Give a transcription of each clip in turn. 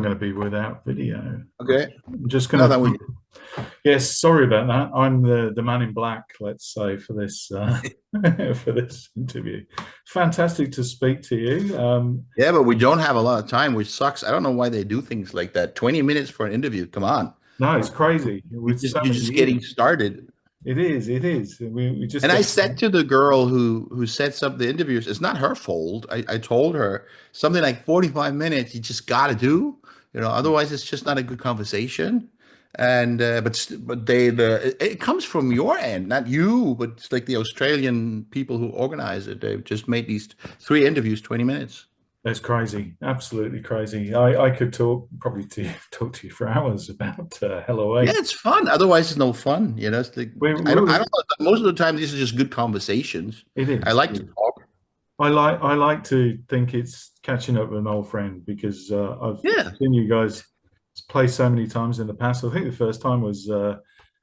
going to be without video. Okay. I'm just No, going that we. to. Yes, sorry about that. I'm the man in black, let's say, for this for this interview. Fantastic to speak to you. Yeah, but we don't have a lot of time, which sucks. I don't know why they do things like that. 20 minutes for an interview. Come on. No, it's crazy with so You're many just years. getting started. It is. It is. We just And I got. said to the girl who sets up the interviews, it's not her fault. I told her something like 45 minutes, you just got to do, otherwise it's just not a good conversation. And but it comes from your end, not you, but it's like the Australian people who organize it. They've just made these 3 interviews, 20 minutes. That's crazy. Absolutely crazy. I could talk to you for hours about Yeah, Halloween. it's fun. Otherwise, it's no fun. It's like I We don't know. Most of the time, these are just good conversations. it I is. like to talk. I like to think it's catching up with an old friend because I've Yeah, seen you guys play so many times in the past. I think the first time was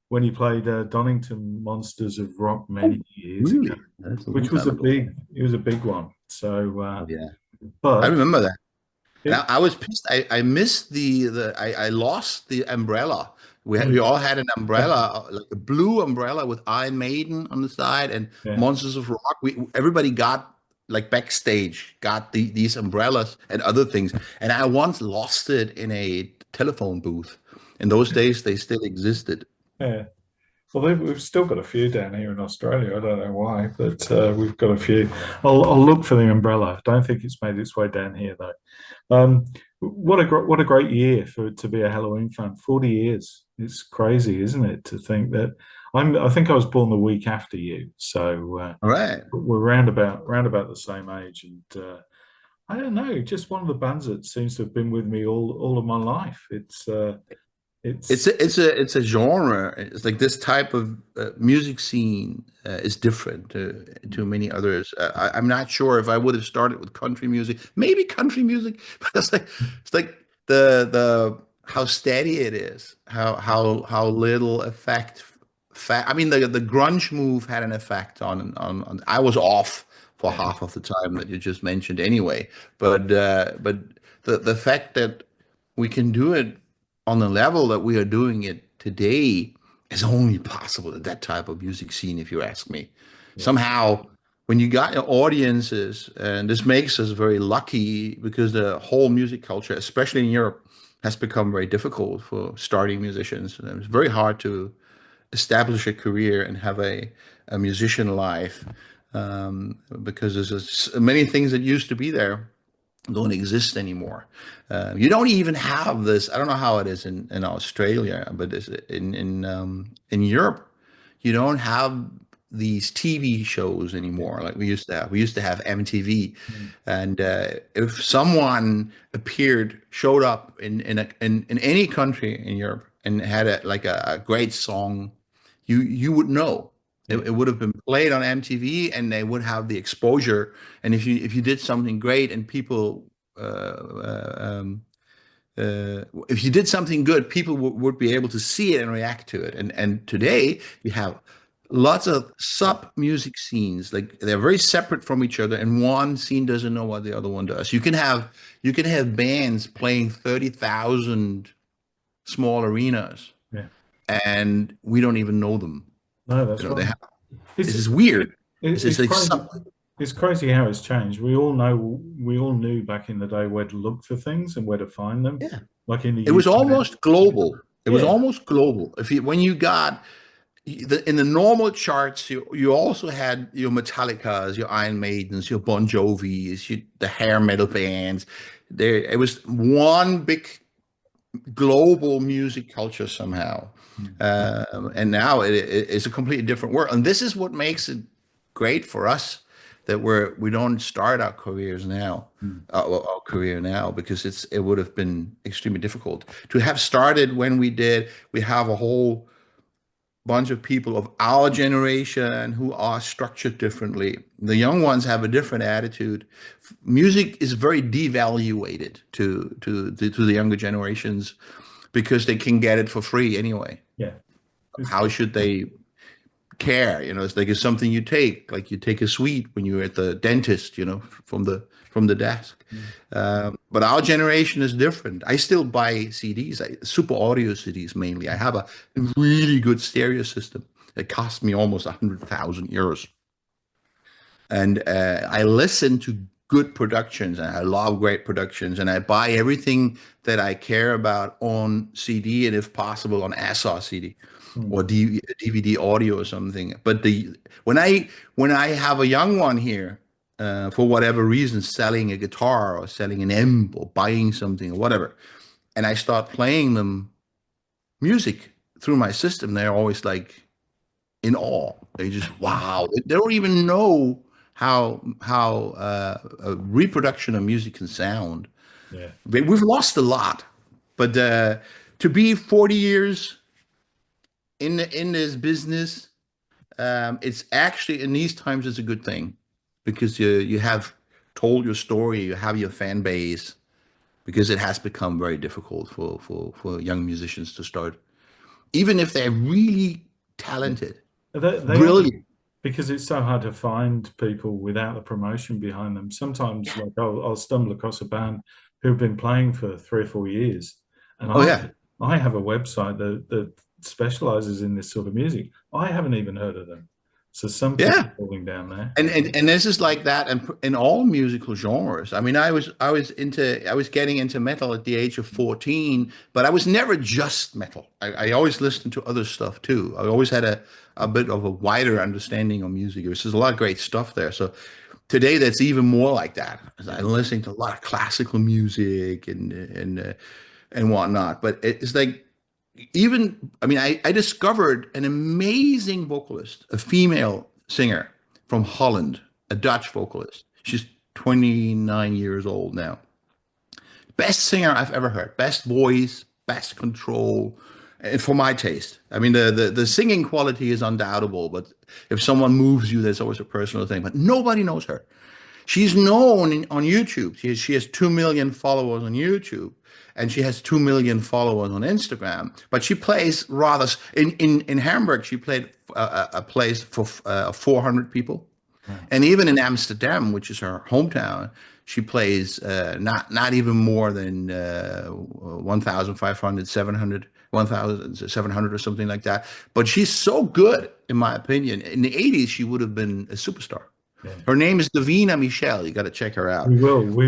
when you played Donington Monsters of Rock oh, many years ago, really? That's a long which was time a ago. big it was a big one. So, Oh, yeah, I but remember that. And it I was pissed. I missed I lost the umbrella. We mm, all had an umbrella, like a blue umbrella with Iron Maiden on the side and yeah. Monsters of Rock. Everybody got like backstage, got these umbrellas and other things. And I once lost it in a telephone booth. In those days, they still existed. Yeah. Well, we've still got a few down here in Australia. I don't know why, but we've got a few. I'll look for the umbrella. I don't think it's made its way down here though. What a great year for to be a Halloween fan. 40 years. It's crazy, isn't it? To think that I think I was born the week after you, so All right. we're round about the same age. And I don't know, just one of the bands that seems to have been with me all of my life. It's It's a genre. It's like this type of music scene is different to many others. I'm not sure if I would have started with country music, maybe country music, but it's like the how steady it is, how little effect. I mean, the grunge move had an effect on. I was off for yeah, half of the time that you just mentioned anyway, but the fact that we can do it on the level that we are doing it today is only possible at that type of music scene, if you ask me. yeah, Somehow, when you got your audiences, and this makes us very lucky because the whole music culture, especially in Europe, has become very difficult for starting musicians. And it's very hard to establish a career and have a musician life because there's many things that used to be there don't exist anymore. You don't even have this. I don't know how it is in Australia, but in Europe, you don't have these TV shows anymore like we used to have. We used to have MTV, mm, and if someone showed up in any country in Europe and had a great song, you would know. It, yeah, it would have been played on MTV, and they would have the exposure. And if you did something great and people if you did something good, people would be able to see it and react to it. And today you have lots of sub music scenes, like they're very separate from each other, and one scene doesn't know what the other one does. You can have bands playing 30,000 small arenas, yeah. and we don't even know them. No, that's They right. have It's this is weird. It's it's like crazy. It's crazy how it's changed. We all knew back in the day where to look for things and where to find them. yeah. Like in the It was UK. almost global. It was Yeah, almost global. When you got in the normal charts, you also had your Metallicas, your Iron Maidens, your Bon Jovis, the hair metal bands. It was one big global music culture somehow, mm, and now it's a completely different world. And this is what makes it great for us that we don't start our careers now, mm. our career now, because it would have been extremely difficult to have started when we did. We have a whole bunch of people of our generation who are structured differently. The young ones have a different attitude. Music is very devaluated to the younger generations because they can get it for free anyway. Yeah. It's How should they? care. It's like it's something you take, like you take a sweet when you're at the dentist, from the desk. Mm. But our generation is different. I still buy CDs, super audio CDs mainly. I have a really good stereo system. It cost me almost 100,000 euros. And I listen to good productions, and I love great productions, and I buy everything that I care about on CD, and if possible on SR CD or Mm. DVD audio or something. But when I have a young one here, for whatever reason, selling a guitar or selling an amp or buying something or whatever, and I start playing them music through my system, they're always like in awe. They just wow. They don't even know how a reproduction of music can sound. Yeah. We've lost a lot, but to be 40 years in this business, it's actually in these times it's a good thing because you have told your story, you have your fan base. Because it has become very difficult for young musicians to start, even if they're really Yeah. talented, They are, brilliant. because it's so hard to find people without the promotion behind them. Sometimes, like I'll stumble across a band who've been playing for 3 or 4 years, and Oh yeah. I have a website that specializes in this sort of music. I haven't even heard of them. So something's Yeah. falling down there. And this is like that in all musical genres. I mean, I was getting into metal at the age of 14, but I was never just metal. I always listened to other stuff too. I always had a bit of a wider understanding of music. There's a lot of great stuff there. So today that's even more like that. Yeah. I'm listening to a lot of classical music and whatnot. But it's like even I mean I discovered an amazing vocalist, a female singer from Holland, a Dutch vocalist. She's 29 years old now. Best singer I've ever heard. Best voice, best control, and for my taste. I mean the singing quality is undoubtable, but if someone moves you, there's always a personal thing. But nobody knows her. She's known on YouTube. She has 2 million followers on YouTube, and she has 2 million followers on Instagram. But she plays rather in Hamburg. She played a place for 400 people, Wow. and even in Amsterdam, which is her hometown, she plays not even more than 1,500, 700, 1,700 or something like that. But she's so good, in my opinion. In the 80s, she would have been a superstar. Yeah. Her name is Davina Michelle. You got to check her out. We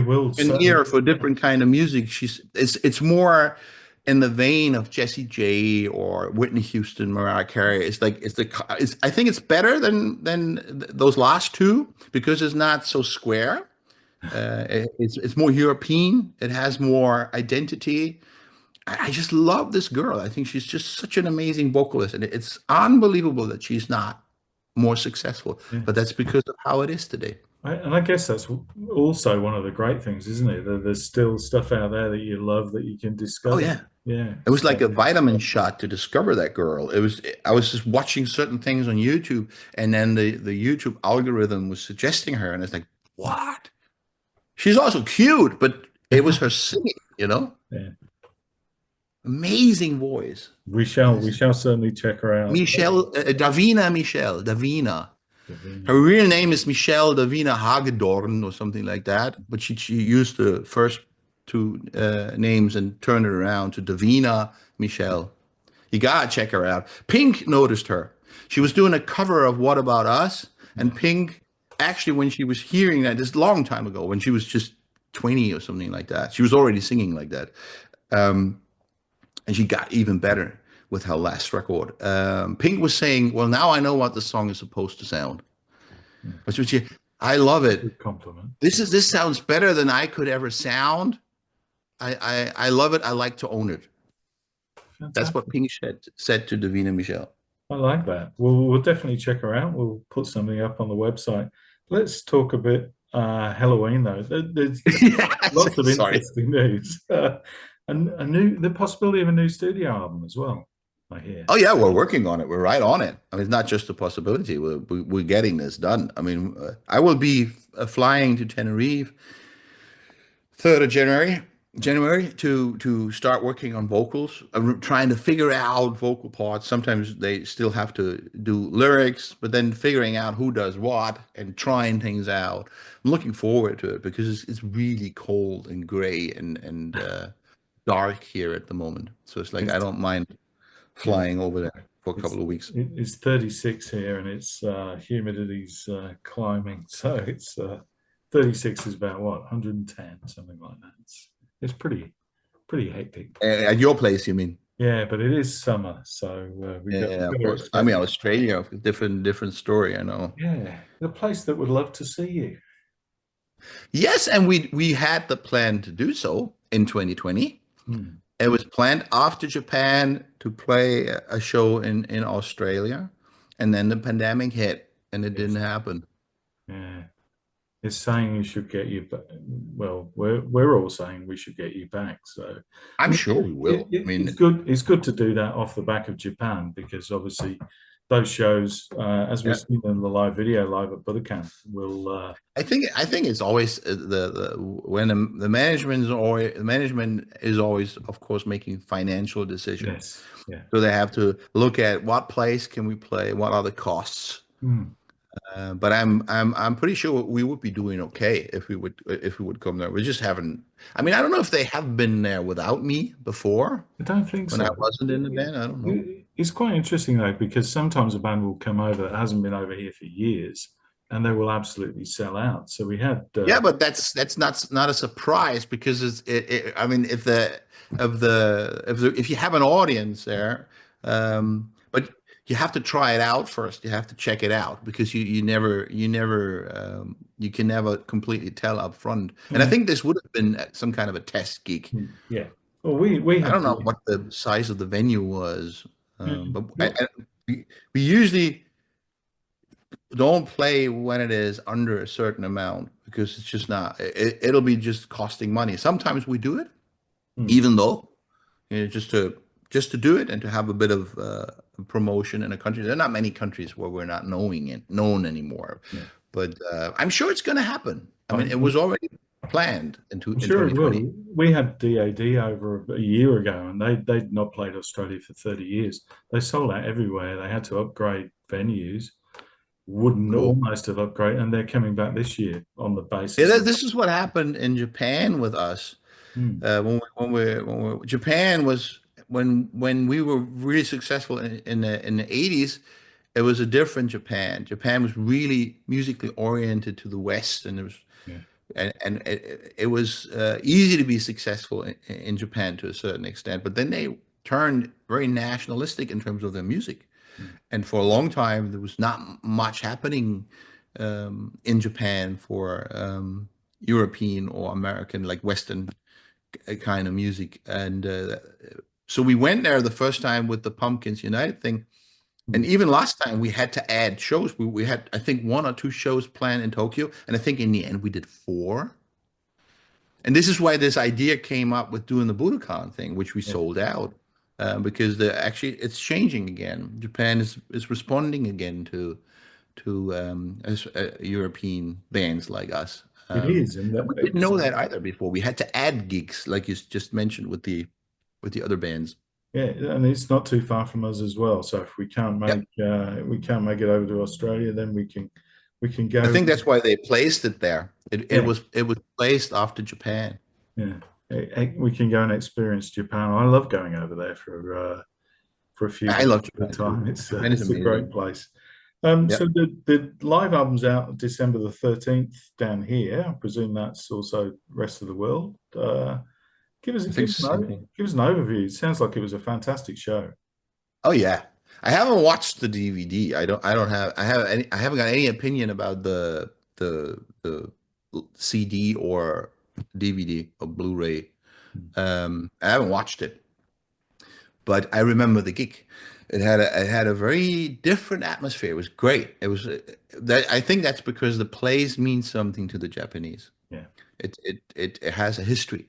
will An certainly. ear for different kind of music. It's more in the vein of Jessie J or Whitney Houston, Mariah Carey. I think it's better than those last two because it's not so square. It's more European. It has more identity. I just love this girl. I think she's just such an amazing vocalist, and it's unbelievable that she's not more successful. Yeah. But that's because of how it is today. And I guess that's also one of the great things, isn't it? That there's still stuff out there that you love that you can Oh discover. yeah. Yeah. It was like So, a vitamin shot to discover that girl. I was just watching certain things on YouTube, and then the YouTube algorithm was suggesting her, and it's like, what? She's also cute, but it was her singing. yeah. Amazing voice. We shall certainly check her out. Davina. Davina. Her real name is Michelle Davina Hagedorn or something like that, but she used the first two names and turned it around to Davina Michelle. You gotta check her out. Pink noticed her. She was doing a cover of What About Us, and Pink, actually, when she was hearing that, this long time ago, when she was just 20 or something like that, she was already singing like that. And she got even better with her last record. Pink was saying, well, now I know what the song is supposed to sound. Yeah. I love it. Good compliment. This sounds better than I could ever sound. I love it. I like to own it. That's what Fantastic. Pink said to Davina Michelle. I like that. We'll definitely check her out. We'll put something up on the website. Let's talk a bit Halloween though. There's Yes, lots of sorry. interesting news. And the possibility of a new studio album as well, I hear. Oh yeah, we're working on it. We're right on it. I mean, it's not just a possibility. We're getting this done. I mean, I will be flying to Tenerife 3rd of January, January to start working on vocals. I'm trying to figure out vocal parts. Sometimes they still have to do lyrics, but then figuring out who does what and trying things out. I'm looking forward to it because it's really cold and gray and dark here at the moment. So it's like I It's don't mind yeah, flying over there for a it's couple of weeks. it's 36 here, and it's humidity's climbing. So it's 36 is about what 110, something like that. It's pretty hectic. At your place, you mean? Yeah, but it is summer, so Yeah, we of got to course. I expect. mean, Australia, different story, I know. Yeah, the place that would love to see you. Yes, and we had the plan to do so in 2020. Hmm. It was planned after Japan to play a show in Australia, and then the pandemic hit, and it didn't Yes. happen. Yeah. It's saying we should get you back. Well, we're all saying we should get you back. So, I I'm mean, sure we will. I it's mean, good. It's good to do that off the back of Japan because obviously those shows, as we've yeah, seen in the live video live at Budokan, will I think it's always the when the management is always, of course, making financial decisions. yes, yeah. So they have to look at what place can we play, what are the costs. Hmm. But I'm pretty sure we would be doing okay if we would come there. We just haven't. I mean, I don't know if they have been there without me before I don't think when I so. wasn't in the band. I don't know. It's quite interesting though because sometimes a band will come over that hasn't been over here for years, and they will absolutely sell out. So we had Yeah, but that's not a surprise because I mean, if you have an audience there, but you have to try it out first. You have to check it out because you can never completely tell up front. And I yeah, think this would have been some kind of a test gig. yeah. Well, we I had don't know the what the size of the venue was, yeah, but well, we usually don't play when it is under a certain amount because it's just not. It'll be just costing money. Sometimes we do it, hmm, even though just to do it and to have a bit of promotion in a country. There are not many countries where we're not known anymore, yeah. but I'm sure it's going to happen. I mean, it I'm was already planned I'm in sure it 2020. will. We had DAD over a year ago, and they'd not played Australia for 30 years. They sold out everywhere. They had to upgrade venues. Wouldn't Cool. almost have upgraded, and they're coming back this year on the Yeah, basis of. this is what happened in Japan with us. Hmm, Japan was when we were really successful in the 80s. It was a different Japan. Japan was really musically oriented to the West, and yeah, it was easy to be successful in Japan to a certain extent. But then they turned very nationalistic in terms of their music, hmm, and for a long time there was not much happening in Japan for European or American, like Western kind of music. And so we went there the first time with the Pumpkins United thing. hmm, And even last time we had to add shows. We had, I think, one or two shows planned in Tokyo. And I think in the end we did four. And this is why this idea came up with doing the Budokan thing, which we yeah. sold out. Because actually it's changing again. Japan is responding again to European bands like us. It is, and And we didn't know that either before. We had to add gigs, like you just mentioned with the other bands. yeah, and it's not too far from us as well. So if Yep. we can't make it over to Australia, then we can I go. think that's why they placed it there. It Yeah, was placed after Japan. yeah. We can go and experience Japan. I love going over there for a few I days love at a Japan too. time. Japan is It's a great amazing. place. So Yep. the live album's out December the 13th down here. I presume that's also rest of the world. I think so. Give us an overview. It sounds like it was a fantastic show. Oh yeah. I haven't watched the DVD. I haven't got any opinion about the CD or DVD or Blu-ray. I haven't watched it, but I remember the gig. It had a very different atmosphere. It was great. It was that I think that's because the plays mean something to the Japanese. Yeah. It has a history,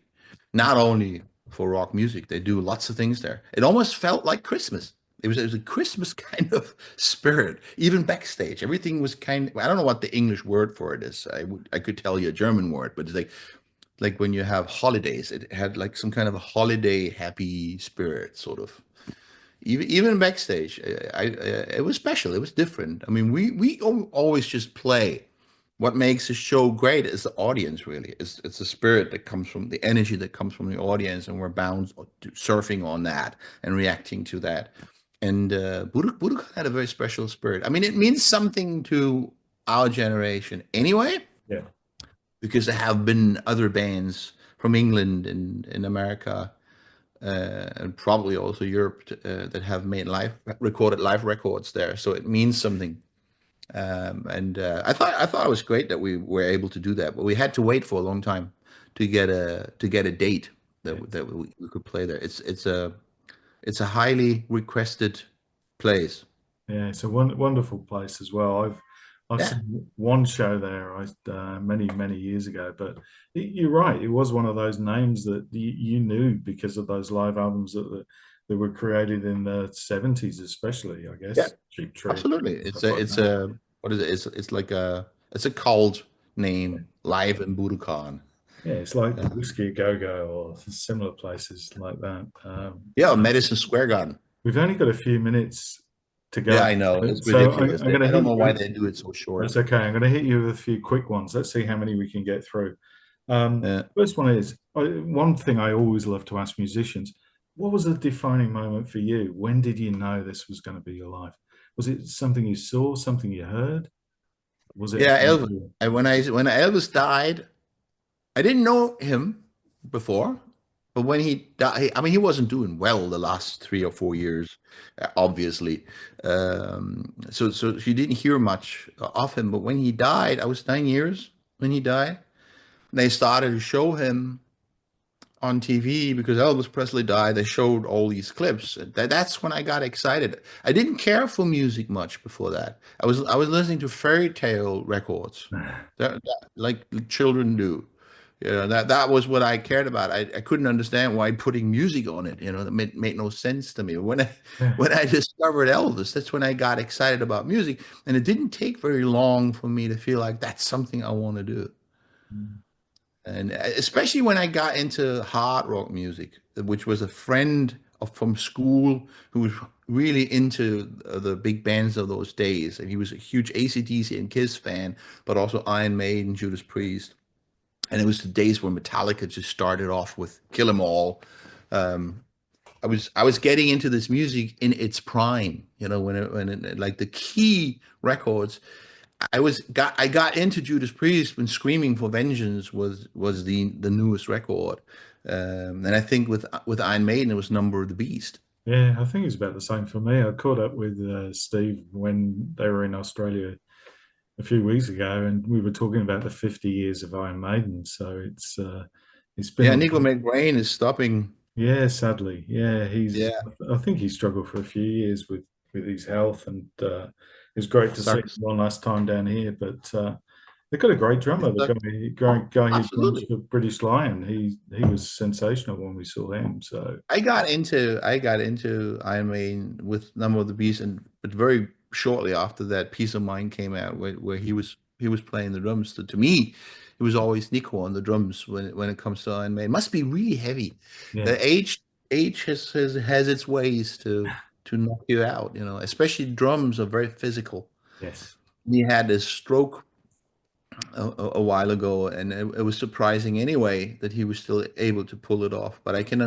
not only for rock music. They do lots of things there. It almost felt like Christmas. It was a Christmas kind of spirit, even backstage. Everything was I don't know what the English word for it is. I could tell you a German word, but it's like like when you have holidays, it had like some kind of a holiday happy spirit, sort of. Even backstage, it was special. It was different. I mean, we always just play. What makes a show great is the audience. Really, it's the spirit that comes from the energy that comes from the audience, and we're bound to surfing on that and reacting to that. And Budokan had a very special spirit. I mean, it means something to our generation anyway, Yeah. because there have been other bands from England and in America and probably also Europe that have made recorded live records there. So it means something. And I thought it was great that we were able to do that, but we had to wait for a long time to get a date Yeah. that we could play there. It's a highly requested place. Yeah, it's a wonderful place as well. I've Yeah, seen one show there many years ago, but you're right. It was one of those names that you knew because of those live albums that were created in the '70s, especially. I yeah, guess Cheap Trick absolutely. and It's stuff a like it's that. a what is it? It's like a cult name, live in Budokan. Yeah, it's like Whiskey a Go Go or similar places like that. Yeah, Madison Square Garden. We've only got a few minutes to Yeah, go, I know. It's so ridiculous. I'm going to I don't hit know why you. they do it so short. That's okay. I'm going to hit you with a few quick ones. Let's see how many we can get through. Yeah. First one is one thing I always love to ask musicians: what was the defining moment for you? When did you know this was going to be your life? Was it something you saw, something you heard? Was it? Yeah, Elvis. And when Elvis died, I didn't know him before, but when he died, I mean, he wasn't doing well the last 3 or 4 years, obviously. So you didn't hear much of him. But when he died, I was 9 years when he died. And they started to show him on TV because Elvis Presley died. They showed all these clips. That's when I got excited. I didn't care for music much before that. I was listening to fairy tale records, like children do. That was what I cared about. I couldn't understand why putting music on it. That made no sense to me. When I Yeah. when I discovered Elvis, that's when I got excited about music. And it didn't take very long for me to feel like that's something I want to do. And especially when I got into hard rock music, which was a friend from school who was really into the big bands of those days. And he was a huge AC/DC and Kiss fan, but also Iron Maiden, Judas Priest. And it was the days where Metallica just started off with Kill 'Em All. Um, I was getting into this music in its prime, like the key records. I got into Judas Priest when Screaming for Vengeance was the newest record, and I think with Iron Maiden it was Number of the Beast. Yeah, I think it's about the same for me. I caught up with Steve when they were in Australia a few weeks ago, and we were talking about the 50 years of Iron Maiden. So it's been Yeah, Nico McBrain is stopping. yeah, sadly, yeah. Yeah, I think he struggled for a few years with his health, and it was great to see him sucks. one last time down here. But they've got a great drummer, the Sucks. guy who drums Absolutely. for British Lion. He was sensational when we saw him. So I got into Iron Maiden with Number of the Beast, and but very shortly after that, Peace of Mind came out, where he was playing the drums. To me, it was always Nico on the drums when it comes to Iron Maiden. Must be really heavy. yeah, The age has its ways to knock you out. Especially drums are very physical. yes. He had this stroke a while ago, and it was surprising anyway that he was still able to pull it off. But I can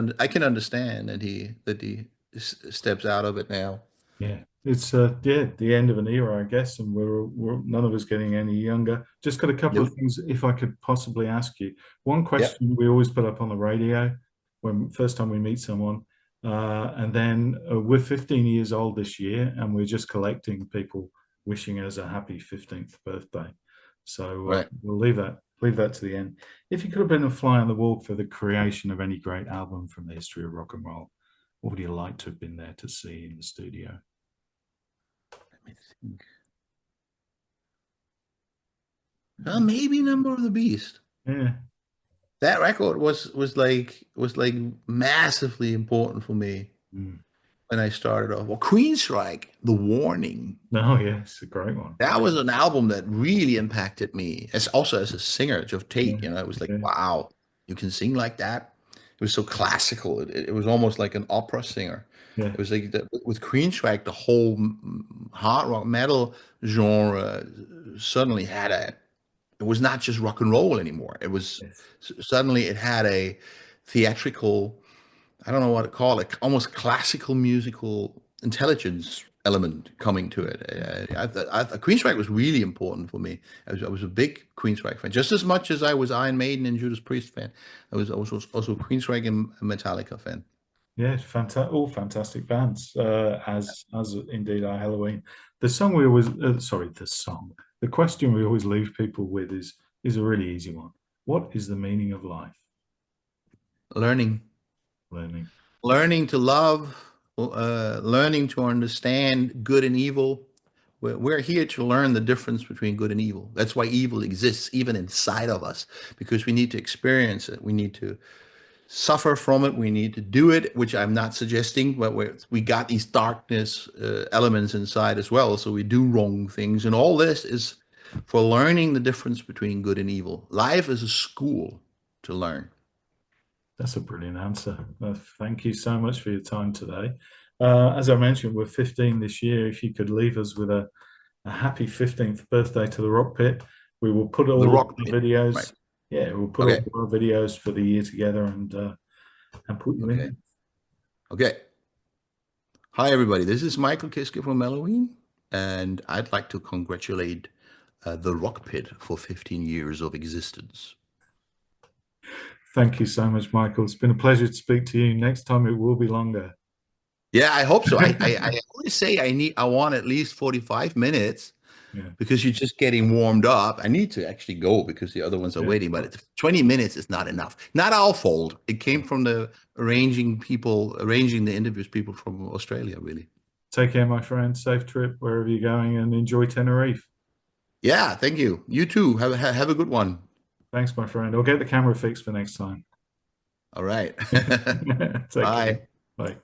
understand that he steps out of it now. Yeah, it's the end of an era, I guess, and we're none of us getting any younger. Just got a couple of Nope. things, if I could possibly ask you. One Yep. question we always put up on the radio when first time we meet someone, and then we're 15 years old this year, and we're just collecting people wishing us a happy 15th birthday. So Right. we'll leave that to the end. If you could have been a fly on the wall for the creation of any great album from the history of rock and roll, what would you like to have been there to see in the studio? Let me think. Maybe Number of the Beast. Yeah. That record was like massively important for me Mm. when I started off. Well, Queensryche, The Warning. No, yeah, it's a great one. That was an album that really impacted me as also as a singer, Geoff Yeah, Tate. It was like, yeah, wow. You can sing like that. It was so classical. It was almost like an opera singer. Yeah. It was like with Queensrÿche, the whole hard rock metal genre suddenly had a. It was not just rock and roll anymore. It was Yes. suddenly it had a theatrical, I don't know what to call it, almost classical musical intelligence element coming to it. Queensrÿche was really important for me. I was a big Queensrÿche fan, just as much as I was Iron Maiden and Judas Priest fan. I was also a Queensrÿche and Metallica fan. Yeah, all fantastic bands, as indeed are Halloween. The song we always, sorry, the song. The question we always leave people with is a really easy one. What is the meaning of life? Learning, Learning. learning to love, learning to understand good and evil. We're here to learn the difference between good and evil. That's why evil exists even inside of us, because we need to experience it. We need to suffer from it. We need to do it, which I'm not suggesting, but we got these darkness elements inside as well. So we do wrong things. And all this is for learning the difference between good and evil. Life is a school to learn. That's a brilliant answer. Thank you so much for your time today. As I mentioned, we're 15 this year. If you could leave us with a happy 15th birthday to the Rockpit, we will put The all of rock the pit. Right. videos. Yeah, we'll put all Okay. of our videos for the year together and put you in Okay. there. Okay. Hi, everybody. This is Michael KISKE from Helloween, and I'd like to congratulate the Rock Pit for 15 years of existence. Thank you so much, Michael. It's been a pleasure to speak to you. Next time it will be longer. Yeah, I hope so. I always say I want at least 45 minutes Yeah, because you're just getting warmed up. I need to actually go because the other ones are yeah. waiting, but 20 minutes is not enough. Not our fault. It came from the arranging the interviews people from Australia, really. Take care, my friend. Safe trip wherever you're going and enjoy Tenerife. Yeah, thank you. You too. Have a good one. Thanks, my friend. I'll get the camera fixed for next time. All right. Take care. Bye. Bye.